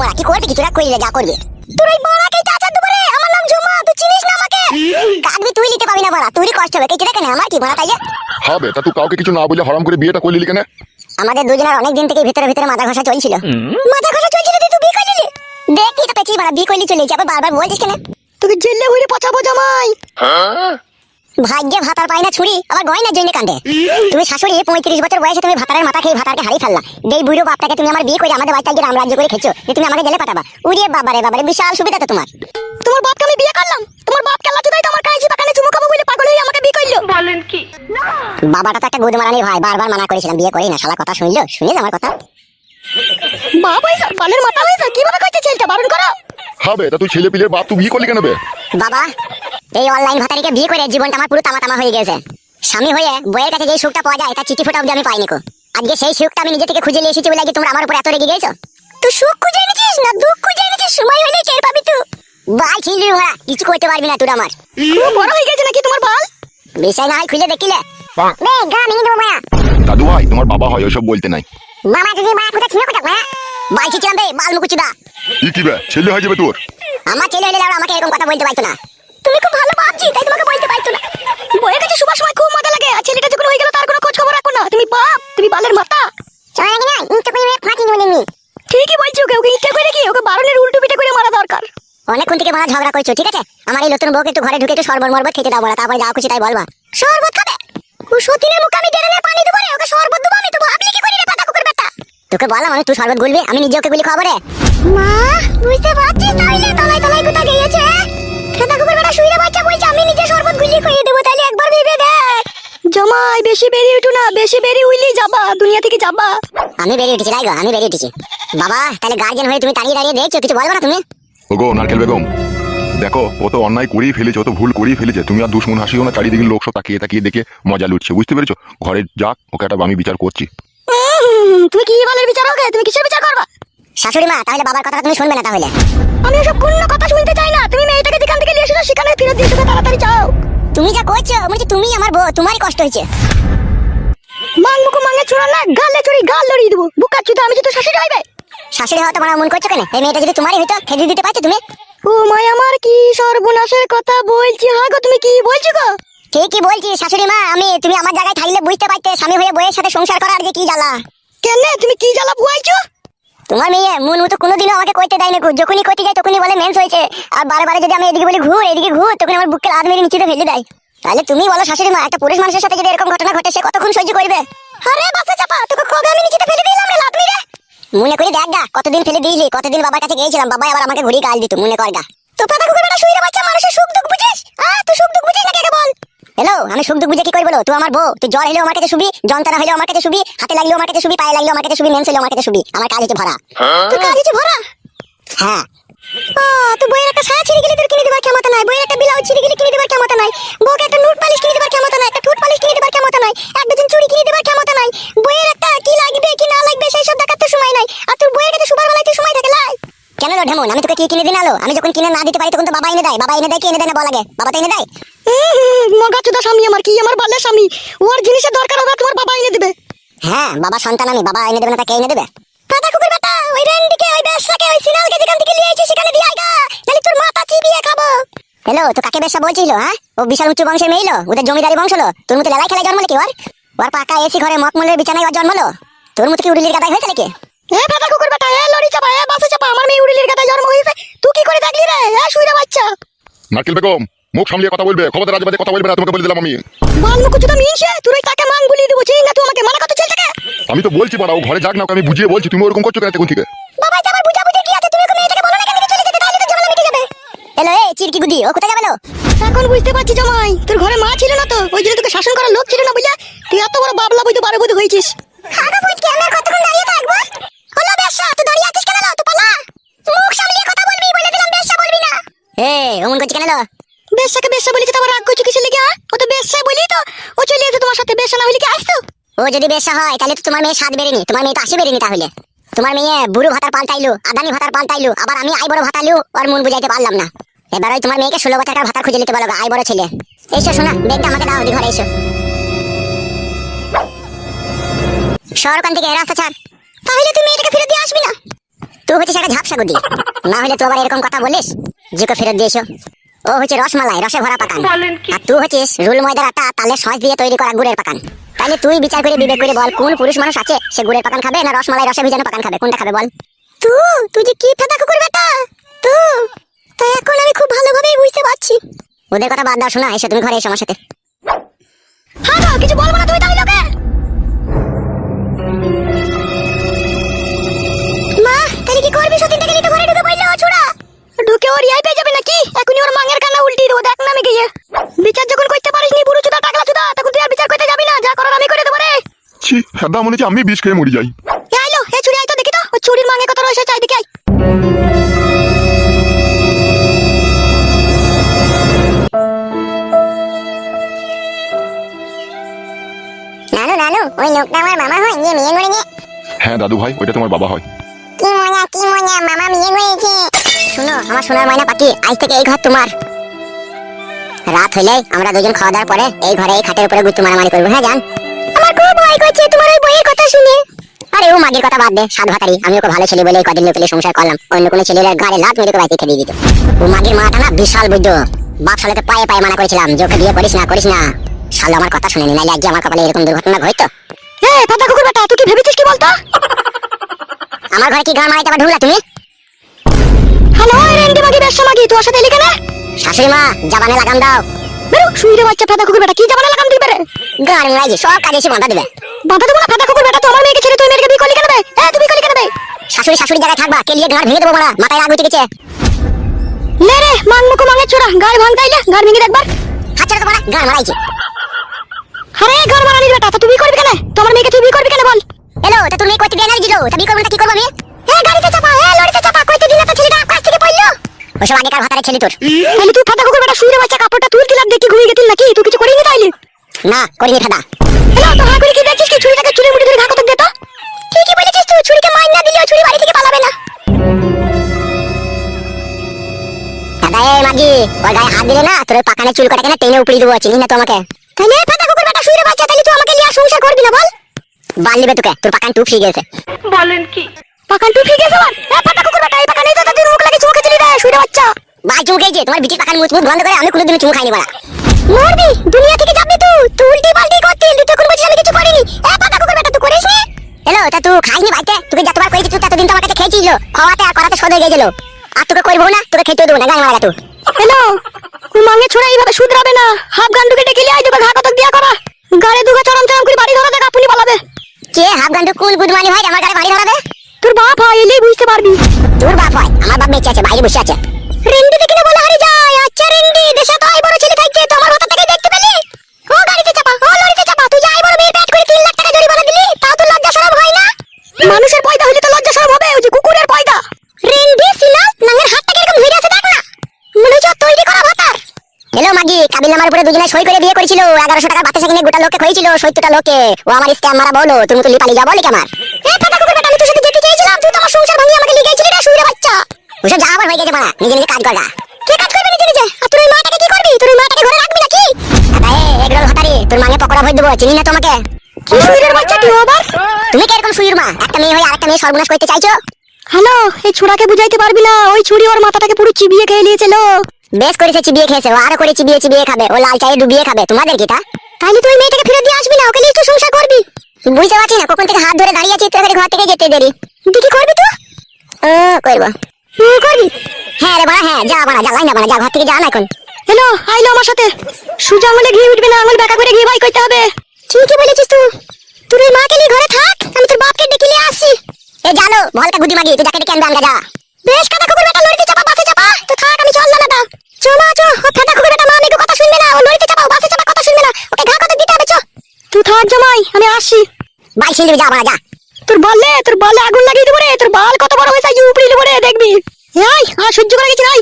বড়া, কি করবি কি তোরা, কইলে যা করবি। তোর ওই বড়াকে চাচা দুবারে, আমার নাম ঝুমা, তুই চিনিস না আমাকে? কাটবি তুই, নিতে পাবি না বড়া, তুই কষ্ট হবে, কেটে কেন আমার কি বড়া তাইলে? হবে তা তুই কাউকে কিছু না বলে হারাম করে বিয়েটা করলি কেন? আমাদের দুজনের অনেক দিন থেকে ভিতরে ভিতরে মাথা ঘষা চলছিল। মাথা ঘষা চলছিল তুই বিয়ে করলি? দেখি তো পেছি বড়া, বিয়ে করলি চলে যাবে, বারবার বলছিস কেন? তোকে জেলে হইরে পচাবো জামাই। ভাগ্যে ভাতার পায় না ছুরি, আবার গয়নার জন্য কান্দে। তুমি শাশুড়ি 35 বছর বয়সে তুমি ভাতারের মাথা খেয়ে ভাতারকে হারিয়ে ফেললা। এই বুড়ো বাপটাকে তুমি আমার বিয়ে করে আমাদের বাড়িতে গিয়ে রামরাজ্য করে খেছো, যে তুমি আমাকে জেলে পাঠাবা। উড়িয়ে বাবারে বাবারে, বিশাল সুবিধা তো তোমার। তোমার বাপকে আমি বিয়ে করলাম, তোমার বাপ কাল্লা চুদাই তো আমার কাছে বাগানে চুমু খাবো বলে পাগল হয়ে আমাকে বিয়ে করলো। বলেন কি? বাবাটা তো একটা গুদমারানির ভাই, বারবার মানা করেছিলাম বিয়ে করি না, শালা কথা শুনলো, শুনে আমার কথা। বাপ হইছে বালের মাথা হইছে, কিভাবে কইছে ছেলেটা বারণ করো। হবে তা তুই ছেলে পিলের বাপ, তুই বিয়ে করলি কেন বে? বাবা, এই অনলাইন ভাতারিকে বিয়ে করে জীবনটা আমার পুরো তামা তামা হয়ে গেছে। স্বামী হয়ে বইয়ের কাছে যে সুখটা পাওয়া যায়, তার চিঠি ফোটা অবধি আমি পাইনি কো। আজকে সেই সুখটা আমি নিজে থেকে খুঁজে নিয়ে এসেছি বলে কি তোমরা আমার উপর এত রেগে গেছো? তুই সুখ খুঁজে এনেছিস না দুঃখ খুঁজে এনেছিস, সময় হলে টের পাবি তুই। বাল ছিলি ওরা, কিছু করতে পারবি না তুই আমার। খুব বড় হয়ে গেছে নাকি তোমার বাল? বিষয় না হয় খুলে দেখিলে বে গা মিনি দেবো মায়া। দাদু ভাই তোমার বাবা হয়, ওইসব বলতে নাই। মামা যদি মায়া কোথা ছিল কোথা মায়া, বাল ছিলাম বে বাল মুকুচুদা। কি বে ছেলে হয়ে যাবে তোর? আমার ছেলে হলে আমাকে এরকম কথা বলতে পারতো না। তুমি খুব ভালো বাপজি, তাই তোমাকে বলতে পারতো না। বইয়ের কাছে সবার সময় খুব মজা লাগে, আর ছেলেটা যখন হয়ে গেল তার কোনো খোঁজ খবর রাখো না। তুমি বাপ, তুমি বালের মাথা। চলে না ইনটা কই ফাটি নিবি। ঠিকই বলছো, ওকে ইচ্ছা করে কি ওকে বারণের উল্টো পিঠে করে মারা দরকার। অনেকক্ষণ থেকে মারা ঝগড়া করছো, ঠিক আছে? আমার এই নতুন বউকে একটু ঘরে ঢুকে একটু শরবত মরবত খেতে দাও বলা, তারপরে যা খুশি তাই বলবা। শরবত খাবে? ও সতীনের মুখে আমি ডেরে পানি দেবো রে, ওকে শরবত দেবো আমি, তো ভাবলি কি করি রে পাতা কুকুর বেটা? তোকে বললাম আমি তুই শরবত গুলবি, আমি নিজে ওকে গুলি খাবো রে। মা বুঝতে পারছিস তাইলে তলায় তলায় কোথা গিয়েছে? পাতা কুকুর বেটা শুইরে বাচ্চা বলছে আমি নিজে শরবত গুলি খাইয়ে দেবো, তাইলে একবার ভেবে দেখ। জামাই বেশি বেরিয়ে উঠো না, বেশি বেরিয়ে উইলি যাবা, দুনিয়া থেকে যাবা। আমি বেরিয়ে উঠেছি রাইগো, আমি বেরিয়ে উঠেছি। বাবা তাহলে গার্জেন হয়ে তুমি দাঁড়িয়ে দাঁড়িয়ে দেখছো, কিছু বলবো না তুমি? ওগো নারকেল বেগম, দেখো ও তো অন্যায় করেই ফেলেছে, ও তো ভুল করেই ফেলেছে। তুমি আর দুশ্মন হাসিও না, চারিদিকে লোক সব তাকিয়ে তাকিয়ে দেখে মজা লুটছে, বুঝতে পেরেছো? ঘরে যাক, ওকে একটা আমি বিচার করছি। তুমি কি বালের বিচার হবে? তুমি কিসের বিচার করবা? শাশুড়ি মা তাহলে বাবার কথা তুমি শুনবে না তাহলে? আমি এসব কোনো কথা শুনতে চাই না। তুমি মেয়েটাকে যেখান থেকে নিয়ে এসেছো সেখানে ফেরত দিয়ে এসো, তাড়াতাড়ি যাও। তুমি যা করছো মনে হচ্ছে তুমি আমার বউ, তোমারই কষ্ট হয়েছে। মাং মুখো মাঙে ছোড়া না, গালে চড়ি গাল লড়িয়ে দেবো। বুকা চুদা, আমি যদি শাশুড়ি হইবে। শাশুড়ি হওয়া তোমার মন করছো কেন? এই মেয়েটা যদি তোমারই হইতো খেতে দিতে পারছো তুমি। ও মাই আমার কি সর্বনাশের কথা বলছি। হ্যাঁ গো, তুমি কি বলছো গো? ঠিকই বলছি শাশুড়ি মা, তুমি আমার জায়গায় থাকলে বুঝতে পারতে স্বামী হয়ে বউয়ের সাথে সংসার করার যে কি জ্বালা। কেন তুমি কি জ্বালা বুয়াইছো? তোমার মেয়ে মন মতো কোনোদিনও আমাকে কইতে দেয় না, যখনই কইতে যায় তখনই বলে মেন্স হয়েছে। আর বারে বারে যদি আমি এদিকে বলি ঘুর এদিকে ঘুর, তখন আমার বুককে লাদ মেরে নিচে ফেলে দেয়। তাহলে তুমি বলো শাশুড়ি মা, একটা পুরুষ মানুষের সাথে যদি এরকম ঘটনা ঘটে সে কতক্ষণ সহ্য করবে? আরে বাসা চাপা, তোকে কবে আমি নিচে ফেলে দিলাম রে লাদ মেরে? মনে করে দেখ গা, কতদিন ফেলে দিয়েছি, কতদিন বাবার কাছে গিয়েছিলাম, বাবা আবার আমাকে ঘুরিয়ে কাজ দিত, মনে কর গা। তো পাতা কুকুর বেটা শুইরে বাচ্চা, মানুষের সুখ দুঃখ বুঝিস? তুই সুখ দুঃখ বুঝিস না কে বল? হ্যালো, আমি সুখ দুঃখ বুঝে কি করবো? তুই আমার বউ, তুই জ্বর হলেও আমার কাছে শুবি, যন্ত্রণা হলেও আমার কাছে শুবি, হাতে লাগলেও আমার কাছে শুবি, পায়ে লাগলেও আমার কাছে শুবি, মেন্স হলেও আমার কাছে শুবি। আমার কাজ হচ্ছে ভরা। তোর কাজ হচ্ছে ভরা? হ্যাঁ। তো বইয়ের একটা সায়া ছিঁড়ে গেলে তোর কিনে দেবার ক্ষমতা নাই, বইয়ের একটা ব্লাউজ ছিঁড়ে গেলে কিনে দেবার ক্ষমতা নাই, বউকে একটা নুট পালিশ কিনে দেবার ক্ষমতা নাই, একটা ঠোঁট পালিশ কিনে দেবার ক্ষমতা নাই, এক ডজন চুড়ি কিনে দেবার ক্ষমতা নাই। বইয়ের একটা কি লাগবে কি না লাগবে সেই সব দেখার তো সময় নাই। আর তোর বইয়ের কাছে সুবার বেলায় তুই সময় থাকে লাই। কেন লো ঢেমন, আমি তোকে কি কিনে দিন আলো? আমি যখন কিনে না দিতে পারি তখন তো বাবা এনে দেয়। বাবা এনে দেয় কি এনে দেয় না বল আগে? বাবা তো এনে দেয়। মগা চুদা স্বামী আমার, কি আমার বালের স্বামী। ওর জিনিসের দরকার হবে তোমার বাবা এনে দেবে। হ্যাঁ বাবা সন্তান আমি, বাবা এনে দেবে না তা কে এনে দেবে? পাতা কুকুর বেটা, ওই রেন্ডিকে ওই বেশাকে ওই সিনালকে যেখান থেকে নিয়ে আইছিস সেখানে দিয়ে আইগা, নালে তোর মাথা চিবিয়ে খাবো। হ্যালো, তো কাকে বেশা বলছিল? হ্যাঁ, ও বিশাল উচ্চ বংশের মেয়ে, ওদের জমিদারি বংশ লো। তোর মতো লেলাই খেলায় জন্মলে কি ওর? ওর পাকা এসি ঘরে মকমলের বিছানায় ওর জন্মলো। তোর মতো কি উড়িলির গাদায় হয়েছে নাকি? পাতা কুকুর বেটা, লড়ি চাপা, বাসে চাপা, আমার মেয়ে উড়িলির গাদায় জন্ম হয়েছে। তুই কি করে দেখলি রে? শুইরা বাচ্চা। নারকেল বেগম মুখ সামলিয়ে কথা বলবে, খবরদার আজে কথা বলবে না, তোমাকে বলে দিলাম আমি। বাল মুখ চুদা মিনছে, তুই তাকে মান গুলিয়ে দেবো, চিনি না তুই আমাকে মানা কত চলছে কে? আমি তো বলছি বাড়াও ঘরে যাক না, ওকে আমি বুঝিয়ে বলছি, তুমি ওরকম করছো কেন তখন থেকে? বাবা আমার বুঝা বুঝে কি আছে? তুমি ওকে মেয়েটাকে বলো না কেন চলে যেতে, তাহলে তো ঝামেলা মিটে যাবে। হ্যালো এই চিরকি গুদি, ও কোথায় যাবে লো? এখন বুঝতে পারছি জামাই, তোর ঘরে মা ছিল না তো, ওই জন্য তোকে শাসন করার লোক ছিল না বুঝলা। তুই এত বড় বাবলা বই তো বারো বধু হয়েছিস। আগা বুঝ কে, আমরা কতক্ষণ দাঁড়িয়ে থাকবো? হলো বেশা, তুই দাঁড়িয়ে আছিস কেন? তো পালা, মুখ সামলিয়ে কথা বলবি, বলে দিলাম বেশা বলবি না। অমন করছিস কেন? বেশাকে বেশা বলেছে তো আবার রাগ করছো কিসের লেগে? ও তো বেশা বলি তো ও চলে এসে তোমার সাথে, বেশা না হলে কি আসতো? ও যদি বেশা হয় তাহলে তো তোমার মেয়ে স্বাদ বেরেনি, তোমার মেয়ে তো আসে বেরেনি। তাহলে তোমার মেয়ে বুড়ো ভাতার পাল্টাইলো, আদানি ভাতার পাল্টাইলো, আবার আমি আই বড় ভাতালু, ওর মন বুঝাইতে পারলাম না। এবার ওই তোমার মেয়েকে 16 বছরের ভাতার খুঁজে নিতে বলো, আই বড় ছেলে। এসো শোনা, ব্যাগটা আমাকে দাও, দি ঘরে এসো। সর ওখান থেকে, রাস্তা ছাড়। তাহলে তুমি মেয়েটাকে ফিরে দিয়ে আসবি না? তুই হচ্ছে একটা ঝাপসা গুদি, না হলে তুই আবার এরকম কথা বলিস জিকে ফেরত দিয়েছো। ও হচ্ছে রসমালাই, রসে ভরা পাকান, আর তুই হচ্ছিস রুল ময়দার আটা তালে সস দিয়ে তৈরি করা গুড়ের পাকান। তাহলে তুই বিচার করে বিবেক করে বল, কোন পুরুষ মানুষ আছে সে গুড়ের পাকান খাবে না রসমালাই রসে ভিজানো পাকান খাবে? কোনটা খাবে বল? তুই যে কি ফেদা কুকুর বেটা তাই এখন আমি খুব ভালোভাবেই বুঝতে পারছি। ওদের কথা বাদ দাও, শোনা এসে তুমি ঘরে এসো আমার সাথে। হ্যাঁ গো, কিছু বলবো না তুমি তাহলে ওকে। মা তাহলে কি করবি? সতীনটাকে নিতে ঘরে ঢুকে পড়লো ছোড়া। ঢুকে ওর ইয়াই পেয়ে যাবে নাকি? এখনই ওর মাঙের কান্না উল্টিয়ে দেবো, দেখ না আমি গিয়ে। বিচার যখন করতে পারিস নি বুড়ো চুদা টাকলা চুদা, তখন তুই আর বিচার করতে যাবি না, যা করার আমি করে দেবো রে। ছি ফেদা মনে হচ্ছে আমি বিষ খেয়ে মরি যাই। আইলো এ ছুরি, আই তো দেখি তো ওই ছুরির মাঙে কত রয়েছে, চাই দেখি আই। নানু নানু, ওই লোকটা আমার মামা হয়, নিয়ে বিয়ে করে নিয়ে। হ্যাঁ দাদু ভাই, ওইটা তোমার বাবা হয়। কি মজা মামা বিয়ে করেছে। শোনো আমার সোনার ময়না পাখি, আজ থেকে এই ঘর তোমার। রাত হইলে আমরা দুজন খাওয়া দাওয়ার পরে এই ঘরে এই খাটের উপরে গুত্তু মারামারি করবো। হ্যাঁ জান? আমার খুব ভয় করছে তোমার ওই বইয়ের কথা শুনে। আরে ও মাগির কথা বাদ দে, সাধু ভাতারি। আমি ওকে ভালো ছেলে বলে কদিন লোকেলে সংসার করলাম, অন্য কোনো ছেলের গাড়ি লাত মেরে বাইতে খেয়ে দিত। ও মাগির মাটা না বিশাল বুদ্ধ। বাপ সালেতে পায়ে পায়ে মানা করেছিলাম যে ওকে বিয়ে করিস না। শালো আমার কথা শুনেনি, নাইলে আজকে আমার কপালে এরকম দুর্ঘটনা ঘটতো। এই ফাটা কুকুর বেটা, তুই কি ভেবেছিস কি বলতো? আমার ঘরে কি গান মারাইতে আবার ঢুকলা তুমি? হ্যালো রেন্ডি মাগি, ব্যবসা মাগি, তোর সাথে এলি কেন? শাশুড়ি মা জাবানে লাগাম দাও। বেরো শুইরে বাচ্চা ফাটা কুকুর বেটা, কি জামানা লাগাম দিবে রে? গান মারাইছি সব কাজে এসে বাধা দিবে। বাধা দেবো না ফাটা কুকুর বেটা, তো আমার মেয়েকে ছেড়ে তুই মেয়েকে বিয়ে করলি কেন বে? তুই বিয়ে করলি কেন বে? শাশুড়ি জায়গায় থাকবা, কে লিয়ে গাঁড় ভেঙে দেবো মারা, মাথায় রাগ উঠে গেছে। লে রে মাং মুখো মাঙের ছোড়া, গাড় ভাঙ তাইলে গাড় ভেঙে দেখবার। হাত ছাড়া তো মারা, গান মারাইছি। আরে গাড় মারানির বেটা, তা তুই বিয়ে করবি কেন? তোমার মেয়েকে তুই বিয়ে করবি কেন বল? এলো তা তুমি কইতে দেনা দিলো, তা বিয়ে করব না কি করব আমি? গাড়িতে চাপা, লরিতে চাপা, কইতে দিন একটা ছেলেটা আকাশ থেকে পড়লো। ওসব আগেকার ভাতারে ছেলে তোর। তাহলে তুই ফাটা কুকুর বেটা শুইরে বাচ্চা কাপড়টা তুলতি লাগ দেখি ঘুমিয়ে গেছিস নাকি? তুই কিছু করিনি তাইলে? না করিনি ফাদা। হ্যালো তো হা করে কি দেখছিস? কি ছুরিটাকে চুরি মুড়ি ধরে ঘা কত দে তো। ঠিকই বলেছিস তুই, ছুরিকে মাইর না দিলে ছুরি বাড়ি থেকে পালাবে না। ফাদা এই মাগি, ওর গায়ে হাত দিলে না তোর ওই পাকানে চুল কাটা কেন টেনে উপড়ি দেবো, চিনিস না তো আমাকে? তাহলে ফাটা কুকুর বেটা শুইরে বাচ্চা, তাহলে তুই আমাকে নিয়ে সংসার করবি না বল? বাল নিবে তোকে, তোর পাকান টুপ ফিরে গেছে। বলেন কি? পাকান তুই ঠিক আছে বল? ফাটা কুকুর বেটা, এই পাকানেই তো তোর মুখ লাগে চুমকে চলি রে শুইরে বাচ্চা। ভাই চুমু খেয়েছে, তোমার বিটির পাকান মুখ বন্ধ করে আমি কোনোদিনও চুমু খাইনি বাড়া। মরবি, দুনিয়া থেকে যাবি তুই উল্টি পাল্টি করছিস, তুই কোন বলছিস আমি কিছু করিনি। ফাটা কুকুর বেটা তুই করিস নি? এলো তা তুই খাইনি বাইতে, তোকে যতবার করেছি তুই ততদিন তো আমার কাছে খেয়েছিল, খাওয়াতে আর করাতে সদ হয়ে গেছিল। আর তোকে করবো না, তোকে খেতেও দেবো না, গান মারা তুই। হ্যালো তুই মাঙে ছোড়া এইভাবে শুধরাবে না। হাফ গান্ডুকে ডেকে লিয়ে আই, তোকে ঘা কতক দিয়া করা। গাড়ি দুগা চরম চরম করে বাড়ি ধরা দেখ, আপনি পালাবে। কে হাফ গান্ডু কুল গুদমানি ভাই আমার গাড়ি বাড়ি ধরাবে? তোর বাপ হয় এলেই বুঝতে পারবি। তোর বাপ হয়? আমার বাপ বেঁচে আছে, বাইরে বসে আছে। রেন্ডি দেখি না বলে হারি যায়। আচ্ছা রেন্ডি, দেশে তো আই বড় ছেলে থাকছে, তো আমার ভাতা থেকে দেখতে পেলি? ও গাড়িতে চাপা, ও লরিতে চাপা, তুই যাই বড় মেয়ের পেট করে 3 লাখ টাকা জরিমানা দিলি, তাও তো লজ্জা শরম হয় না? মানুষের পয়দা হইলে তো লজ্জা শরম হবে, ওই যে কুকুরের পয়দা। রেন্ডি সিনা নাঙ্গের হাতটাকে এরকম ধরে আছে দেখ না, মনে হচ্ছে ওর তৈরি করা ভাতার। হ্যালো মাগি, কাবিল নামার উপরে দুজনে সই করে বিয়ে করেছিল, 1100 টাকার বাতাসা কিনে গোটা লোককে খইছিল, 70টা লোকে। ও আমার স্ক্যাম মারা বলো, তুমি তো লিপালি যা বলি কি আমার? ফাটা কুকুর বেটা, আমি তোর সাথে যেতে চেয়েছিলাম, তুই তো আমার সংসার ভাঙিয়ে আমাকে লিয়ে গেছিলি রে শুইরে বাচ্চা। ওসব যা আবার হয়ে গেছে মারা, নিজে নিজে কাজ করগা। কে কাজ করবি নিজে? আর তোর ওই মাটাকে কি করবি? তোর ওই মাটাকে ঘরে রাখবি নাকি? দাদা এগরোল হাতারি, তোর মাঙে পকোড়া ভরে দেবো, চিনি না তোমাকে? কি শুইরের বাচ্চা তুই আবার? তুমি কি এরকম সুইর মা? একটা মেয়ে হয়ে আরেকটা মেয়ে সর্বনাশ করতে চাইছো? হ্যালো এই ছোড়াকে বুঝাইতে পারবি না, ওই ছুরি ওর মাথাটাকে পুরো চিবিয়ে খেয়ে নিয়েছে লো। বেশ করেছে, চিবিয়ে খেয়েছে, ও আরো করে চিবিয়ে খাবে, ও লাল চায়ে ডুবিয়ে খাবে। তোমাদের কি তা? তাইলে তুই মেয়েটাকে ফেরত দিয়ে আসবি না, ওকে নিয়ে তুই সংসার করবি? বুঝতে পারছি না কখন থেকে হাত ধরে দাঁড়িয়ে আছি, তোর ঘর থেকে যেতে দেরি। দেখি করবি তুই? করবো। করবি? হ্যাঁ রে বাড়া, হ্যাঁ যা বাড়া, যা লাই না বাড়া, যা ঘর থেকে যা না এখন। হ্যালো আইলো আমার সাথে। সুজা আঙুলে ঘি উঠবে না, আঙুল বেঁকা করে ঘি বাই করতে হবে। ঠিকই বলেছিস তুই। তুই ওই মাকে নিয়ে ঘরে থাক, আমি তোর বাপকে ডেকে নিয়ে আসছি। এ জানো ভলকা গুদি মাগি, তুই যাকে ডেকে আনবে আনগা যা। বেশ কাটা কুকুর বেটা, লরিতে চাপা বাসে চাপা, তো থাক আমি চললাম না। চো মা চো, ও ফাটা কুকুর বেটা মা মেয়েকে কথা শুনবে না, ও লরিতে চাপা বাসে চাপা কথা শুনবে না, ওকে ঘা কত দিতে হবে। চো তুই থাক জামাই, আমি আসছি। বাই ছিল যা বাড়া যা। তোর বললে আগুন লাগিয়ে দেবো রে, তোর বাল কত বড় হয়েছে উপরে দেবো রে, দেখবি। আয় আর সহ্য করে গেছি নাই।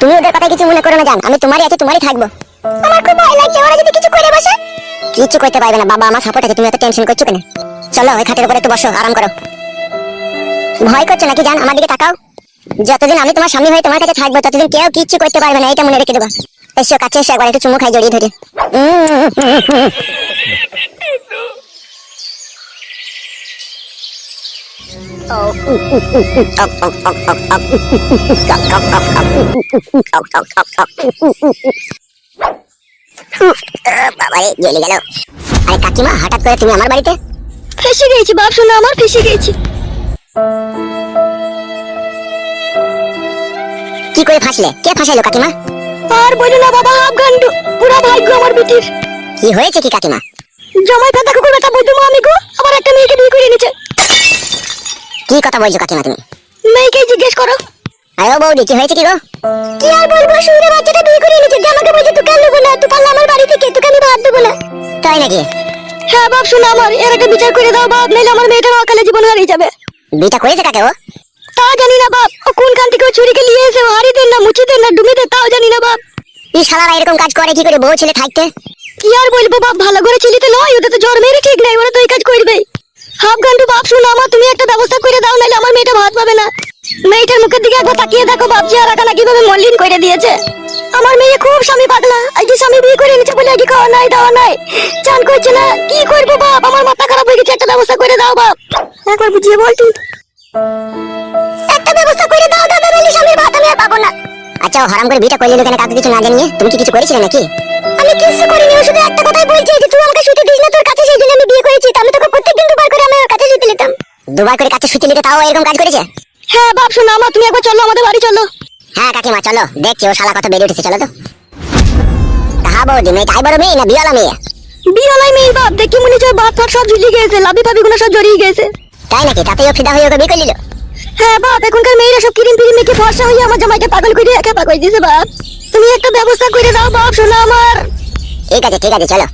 তুমি ওদের কথা কিছু মনে করো না জান, আমি তোমারই আছে, তোমারই থাকবো। আমার খুব ভয় লাগছে, ওরা যদি কিছু করে বসে। কিছু করতে পারবে না, বাবা আমার সাপোর্ট আছে, তুমি এত টেনশন করছো কেন? চলো ওই খাটের উপরে একটু বসো, আরাম করো। ভয় করছো নাকি জান? আমার দিকে তাকাও। যতদিন আমি তোমার স্বামী হয়ে তোমার কাছে থাকবো ততদিন কেউ কিচ্ছু করতে পারবে না, এটা মনে রেখে দেবো। এসো কাছে এসো, একবার একটু চুমু খাই জড়িয়ে ধরে। বাবারে জ্বলে গেল। আরে কাকিমা, হঠাৎ করে তুমি আমার বাড়িতে? ফেসে গেছি বাপ শোনা, আমার ফেসে গেছি। কি করে ফাঁসলে? কে ফাঁসাইলো কাকিমা? আর বলো না বাবা, আফগান্ডু পুরা ভাগ্য আমার বেটির। কি হয়েছে কি কাকিমা? জামাই ফাঁকা কুকুর বেটা বৈদ্যমা আমি গো, আমার একটা মেয়েকে বিয়ে করে নিয়েছে। কি কথা বলছো কাকিমা তুমি? মেয়েকে জিজ্ঞেস করো। আরে ও বৌদি, কি হয়েছে কি গো? কি আর বলবো, শুনে বাচ্চাটা বিয়ে করে নিয়েছে। যে আমাকে বলছে তুই কাল নেবো না, তুই পারলে আমার বাড়ি থেকে, তোকে আমি ভাত দেবো না। তাই নাকি? হ্যাঁ বাপ শোনা, আমার এর একটা বিচার করে দাও বাপ, নাইলে আমার মেয়েটার অকালে জীবন হারিয়ে যাবে। বিটা করেছে কাকে ও? তা জানি না বাপ, ও কোন কান থেকে ও চুরিকে নিয়ে এসে ও হারিয়ে দেন না মুচি দেন না ডুবে দেন, তাও জানি না বাপ। এই শালারা এরকম কাজ করে কি করে বউ ছেলে থাকতে? কি আর বলবো বাপ, ভালো করে ছেলেতে নয়, ওদের তো জ্বর মেরে ঠিক নাই, ওরা তো এই কাজ করবেই। হাফ গান্ডু বাপ শোনো, আমার তুমি একটা ব্যবস্থা করে দাও, নাহলে আমার মেয়েটা ভাত পাবে না। মেয়েটার মুখের দিকে একবার তাকিয়ে দেখো বাপ, চেহারাখানা কিভাবে মলিন করে দিয়েছে। আমার মেয়ে খুব স্বামী পাগলা, আজকে স্বামী বিয়ে করে নিচ্ছে বলে আজকে খাওয়া নাই দাওয়া নাই, চান করছে না। কি করবো বাপ, আমার মাথা খারাপ হয়ে গেছে, একটা ব্যবস্থা করে দাও বাপ, একবার বুঝিয়ে বল তুই। একটা ব্যবস্থা করে দাও দাদা, নাহলে স্বামীর ভাত আমি আর পাবো না। আচ্ছা, ও হারাম করে বিটা করলে কেন কাউকে কিছু না জানিয়ে? তুমি কি কিছু করেছিলে নাকি? আমি কিছু করিনি, ও শুধু একটা কথাই বলছে যে তুই আমাকে শুতে দিস না তোর কাছে, সেই জন্য আমি বিয়ে করেছি। আমি তোকে প্রত্যেকদিন দুবার করে আমি ওর কাছে শুতে নিতাম। দুবার করে কাছে শুতে নিতে, তাও এরকম কাজ করেছে? হ্যাঁ বাপ শোনো, আমার তুমি একবার চলো আমাদের বাড়ি চলো। হ্যাঁ কাকিমা চলো, দেখছি ও শালা কত বেড়ে উঠেছে, চলো তো। হ্যাঁ বৌদি, মেয়েটা আই বড় মেয়ে না বিয়ালা মেয়ে? বিয়ালাই মেয়ে বাপ, দেখি মনে হচ্ছে বাপ ফাট সব ঝুলিয়ে গেছে, লাভি ফাবি গুলো সব জড়িয়ে গেছে। তাই নাকি? তাতেই ও ফিদা হয়ে ওকে বিয়ে করে নিল? হ্যাঁ বাপ, এখনকার মেয়েরা সব কিরিম ফিরিম মেখে ফর্সা হয়ে আমার জামাইকে পাগল করে একা পাগল দিয়েছে বাপ। তুমি একটা ব্যবস্থা করে দাও বাপ শোনো আমার। ঠিক আছে ঠিক আছে, চলো।